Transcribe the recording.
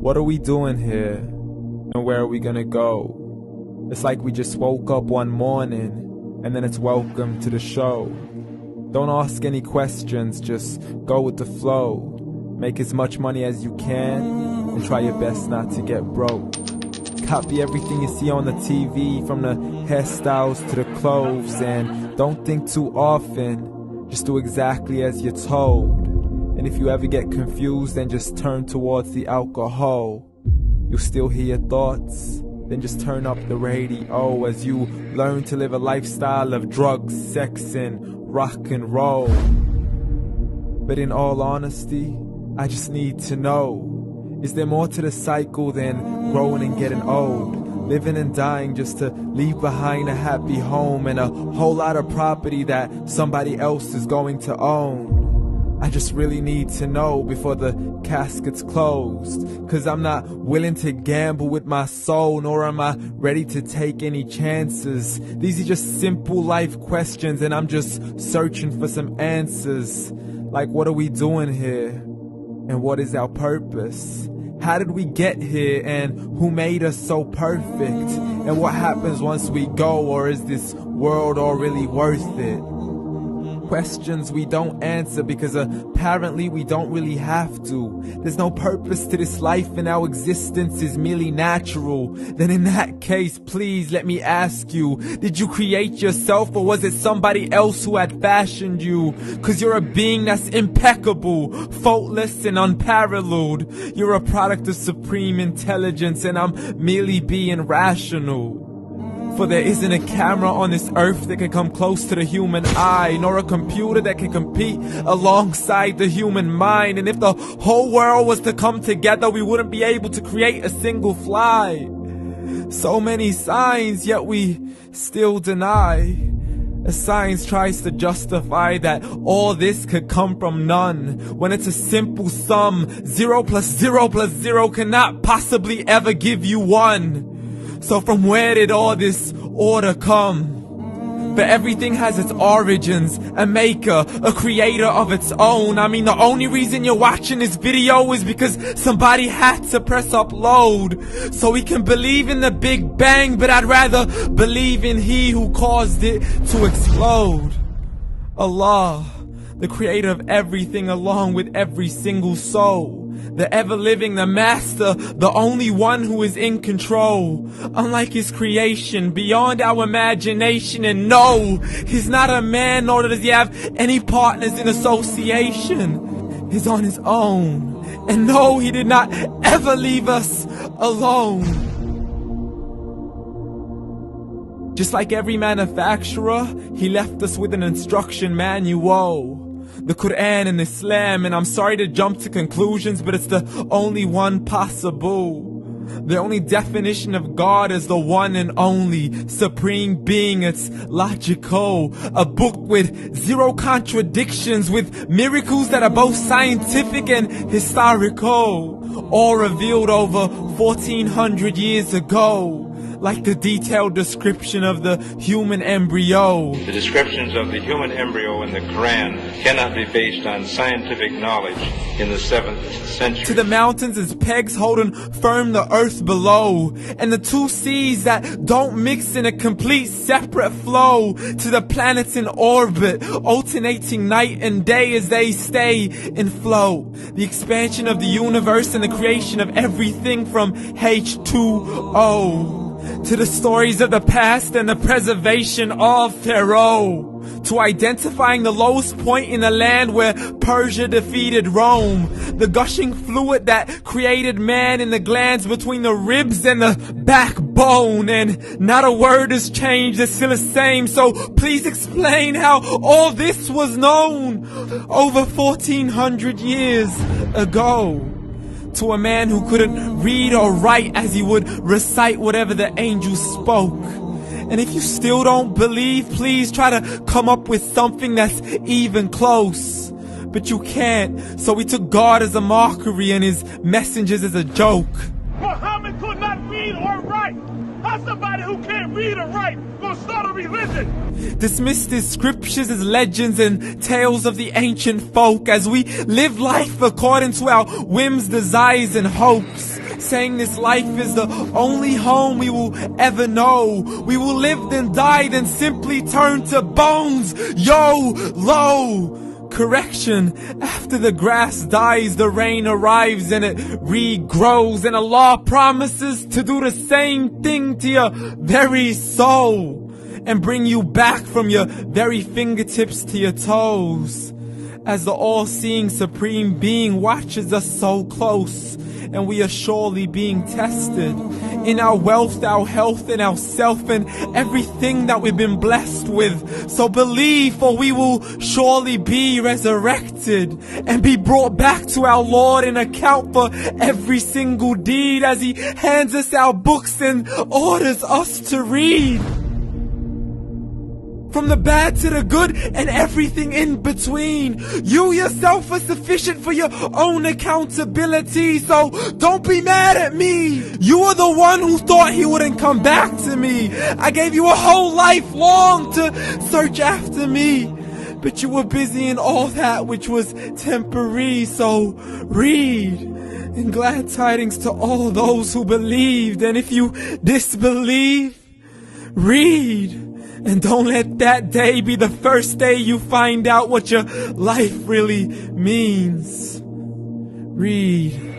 What are we doing here? And where are we gonna go? It's like we just woke up one morning, and then it's welcome to the show. Don't ask any questions, just go with the flow. Make as much money as you can, and try your best not to get broke. Copy everything you see on the TV, from the hairstyles to the clothes, and don't think too often, just do exactly as you're told. And if you ever get confused, then just turn towards the alcohol. You'll still hear your thoughts, then just turn up the radio as you learn to live a lifestyle of drugs, sex, and rock and roll. But in all honesty, I just need to know, is there more to the cycle than growing and getting old? Living and dying just to leave behind a happy home and a whole lot of property that somebody else is going to own. I just really need to know before the casket's closed, 'cause I'm not willing to gamble with my soul, nor am I ready to take any chances. These are just simple life questions, and I'm just searching for some answers. Like, what are we doing here? And what is our purpose? How did we get here, and who made us so perfect? And what happens once we go, or is this world all really worth it? Questions we don't answer because apparently we don't really have to. There's no purpose to this life and our existence is merely natural. Then in that case, please let me ask you, did you create yourself, or was it somebody else who had fashioned you? 'Cause you're a being that's impeccable, faultless and unparalleled. You're a product of supreme intelligence, and I'm merely being rational. For there isn't a camera on this earth that can come close to the human eye, nor a computer that can compete alongside the human mind. And if the whole world was to come together, we wouldn't be able to create a single fly. So many signs, yet we still deny. As science tries to justify that all this could come from none, when it's a simple sum. 0 plus 0 plus 0 cannot possibly ever give you 1. So from where did all this order come? But everything has its origins, a maker, a creator of its own. I mean, the only reason you're watching this video is because somebody had to press upload. So we can believe in the Big Bang, but I'd rather believe in He who caused it to explode. Allah, the creator of everything, along with every single soul. The ever-living, the master, the only one who is in control. Unlike his creation, beyond our imagination. And no, he's not a man, nor does he have any partners in association. He's on his own. And no, he did not ever leave us alone. Just like every manufacturer, he left us with an instruction manual. The Quran and Islam, and I'm sorry to jump to conclusions, but it's the only one possible. The only definition of God is the one and only supreme being. It's logical, a book with 0 contradictions, with miracles that are both scientific and historical, all revealed over 1400 years ago. Like the detailed description of the human embryo. The descriptions of the human embryo in the Quran cannot be based on scientific knowledge in the 7th century. To the mountains as pegs holding firm the earth below, and the 2 seas that don't mix in a complete separate flow. To the planets in orbit, alternating night and day as they stay in flow. The expansion of the universe and the creation of everything from H2O. To the stories of the past and the preservation of Pharaoh. To identifying the lowest point in the land where Persia defeated Rome. The gushing fluid that created man in the glands between the ribs and the backbone. And not a word has changed, it's still the same. So please explain how all this was known over 1400 years ago. To a man who couldn't read or write as he would recite whatever the angels spoke. And if you still don't believe, please try to come up with something that's even close. But you can't, so we took God as a mockery and his messengers as a joke. Muhammad could not read or write. How's somebody who can't read or write gonna start a religion? Dismissed his scriptures as legends and tales of the ancient folk, as we live life according to our whims, desires, and hopes. saying this life is the only home we will ever know. We will live then die, then simply turn to bones. YOLO! Correction, after the grass dies, the rain arrives and it regrows, and Allah promises to do the same thing to your very soul and bring you back from your very fingertips to your toes, as the all-seeing supreme being watches us so close, and we are surely being tested in our wealth, our health, and our self, and everything that we've been blessed with. So believe, for we will surely be resurrected and be brought back to our Lord and account for every single deed, as He hands us our books and orders us to read. From the bad to the good and everything in between. You yourself are sufficient for your own accountability, so don't be mad at me. You are the one who thought He wouldn't come back to me. I gave you a whole life long to search after me, but you were busy in all that which was temporary. So read, and glad tidings to all those who believed. And if you disbelieve, read. And don't let that day be the first day you find out what your life really means. Read.